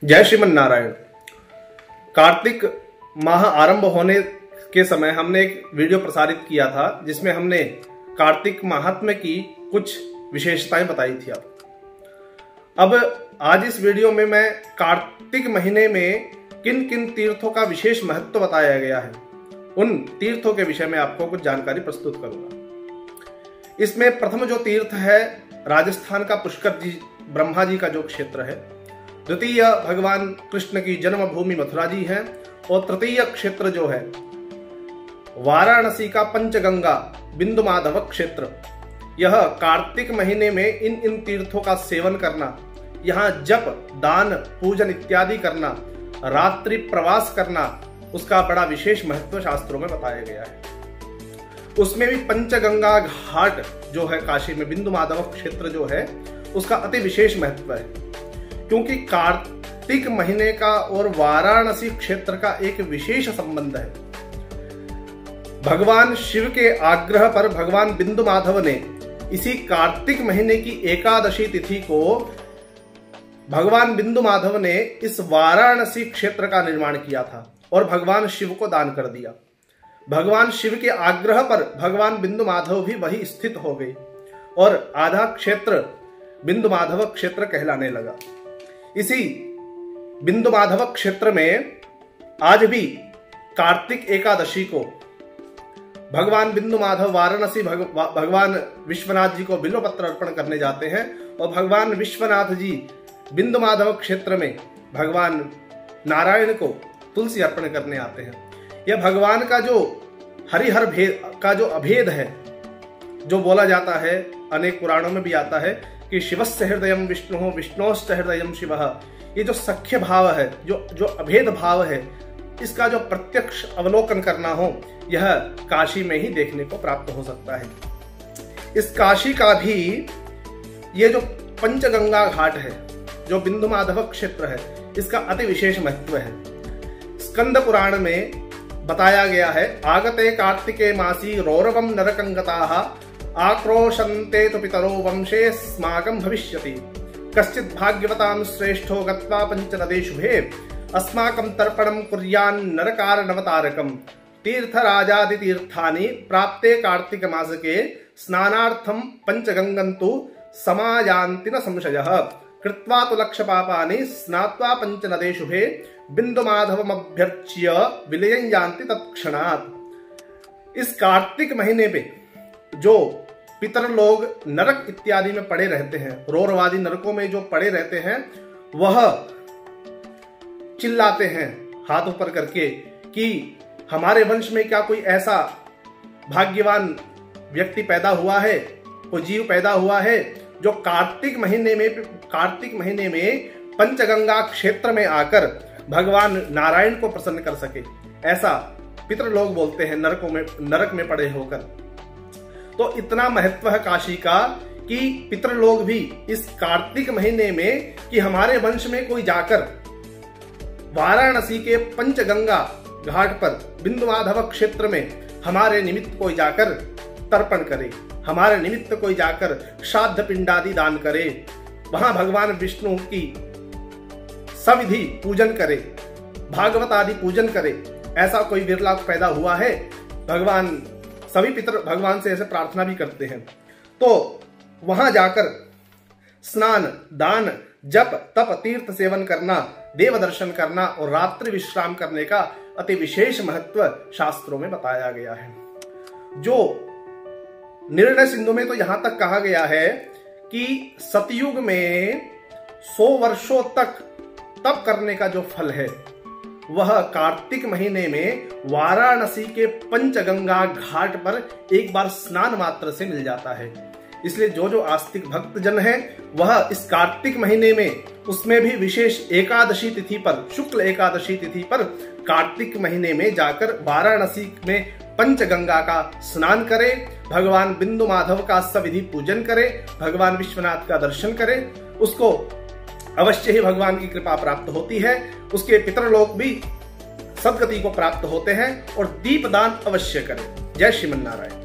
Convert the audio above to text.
जय श्रीमन नारायण। कार्तिक माह आरंभ होने के समय हमने एक वीडियो प्रसारित किया था जिसमें हमने कार्तिक महात्म्य की कुछ विशेषताएं बताई थी। अब आज इस वीडियो में मैं कार्तिक महीने में किन किन तीर्थों का विशेष महत्व बताया गया है, उन तीर्थों के विषय में आपको कुछ जानकारी प्रस्तुत करूंगा। इसमें प्रथम जो तीर्थ है राजस्थान का पुष्कर जी ब्रह्मा जी का जो क्षेत्र है, द्वितीय भगवान कृष्ण की जन्मभूमि मथुरा जी है, और तृतीय क्षेत्र जो है वाराणसी का पंचगंगा बिंदु माधव क्षेत्र। यह कार्तिक महीने में इन तीर्थों का सेवन करना, यहाँ जप दान पूजन इत्यादि करना, रात्रि प्रवास करना, उसका बड़ा विशेष महत्व शास्त्रों में बताया गया है। उसमें भी पंचगंगा घाट जो है काशी में बिंदु माधव क्षेत्र जो है उसका अति विशेष महत्व है, क्योंकि कार्तिक महीने का और वाराणसी क्षेत्र का एक विशेष संबंध है। भगवान शिव के आग्रह पर भगवान बिंदु माधव ने इसी कार्तिक महीने की एकादशी तिथि को भगवान बिंदु माधव ने इस वाराणसी क्षेत्र का निर्माण किया था और भगवान शिव को दान कर दिया। भगवान शिव के आग्रह पर भगवान बिंदु माधव भी वही स्थित हो गए और आधा क्षेत्र बिंदु माधव क्षेत्र कहलाने लगा। इसी बिंदु माधव क्षेत्र में आज भी कार्तिक एकादशी को भगवान बिंदु माधव वाराणसी भगवान विश्वनाथ जी को बिल्वपत्र अर्पण करने जाते हैं और भगवान विश्वनाथ जी बिंदु माधव क्षेत्र में भगवान नारायण को तुलसी अर्पण करने आते हैं। यह भगवान का जो हरिहर भेद का जो अभेद है, जो बोला जाता है, अनेक पुराणों में भी आता है कि शिवस्य हृदयम विष्णु विष्णोश्च हृदयम शिवः। ये जो सख्य भाव है, जो अभेद भाव है, इसका जो प्रत्यक्ष अवलोकन करना हो, यह काशी में ही देखने को प्राप्त हो सकता है। इस काशी का भी ये जो पंचगंगा घाट है, जो बिंदु माधव क्षेत्र है, इसका अति विशेष महत्व है। स्कंद पुराण में बताया गया है, आगते कार्तिके मासी रौरवम नरकंगताः आक्रोशन्ते तु पितरो वंशे स्माकं भविष्यति कश्चित् भाग्यवतां श्रेष्ठो गत्वा पंचनदेशुभे अस्माकं तर्पणं कुर्यान् नरकारणवतारकम् तीर्थराजादि तीर्थानि प्राप्ते कार्तिक मासके स्नानार्थं पंचगंगन्तु समायान्ति न संशयः कृत्वा तु लक्ष पापानि स्नात्वा पंचनदेशुभे बिंदु माधवमभ्यर्च्य विलयं यान्ति तत्क्षणात्। इस कार्तिक महीने पे जो पितर लोग नरक इत्यादि में पड़े रहते हैं, रौरवादी नरकों में जो पड़े रहते हैं, वह चिल्लाते हैं हाथ ऊपर करके कि हमारे वंश में क्या कोई ऐसा भाग्यवान व्यक्ति पैदा हुआ है, कोई जीव पैदा हुआ है जो कार्तिक महीने में पंचगंगा क्षेत्र में आकर भगवान नारायण को प्रसन्न कर सके। ऐसा पितर लोग बोलते हैं नरक में पड़े होकर। तो इतना महत्व है काशी का कि पितर लोग भी इस कार्तिक महीने में कि हमारे वंश में कोई जाकर वाराणसी के पंचगंगा घाट पर बिंदु माधव क्षेत्र में हमारे निमित्त कोई जाकर तर्पण करे, हमारे निमित्त कोई जाकर श्राद्ध पिंडादि दान करे, वहां भगवान विष्णु की सविधि पूजन करे, भागवत आदि पूजन करे। ऐसा कोई विरला पैदा हुआ है। भगवान सभी पितर भगवान से ऐसे प्रार्थना भी करते हैं। तो वहां जाकर स्नान दान जप तप तीर्थ सेवन करना, देव दर्शन करना और रात्रि विश्राम करने का अति विशेष महत्व शास्त्रों में बताया गया है। जो निर्णय सिंधु में तो यहां तक कहा गया है कि सतयुग में 100 वर्षों तक तप करने का जो फल है, वह कार्तिक महीने में वाराणसी के पंचगंगा घाट पर एक बार स्नान मात्र से मिल जाता है। इसलिए जो आस्तिक भक्त जन है, वह इस कार्तिक महीने में, उसमें भी विशेष एकादशी तिथि पर, शुक्ल एकादशी तिथि पर कार्तिक महीने में जाकर वाराणसी में पंचगंगा का स्नान करे, भगवान बिंदु माधव का सविधि पूजन करे, भगवान विश्वनाथ का दर्शन करे, उसको अवश्य ही भगवान की कृपा प्राप्त होती है। उसके पितर लोग भी सदगति को प्राप्त होते हैं। और दीपदान अवश्य करें। जय श्रीमन नारायण।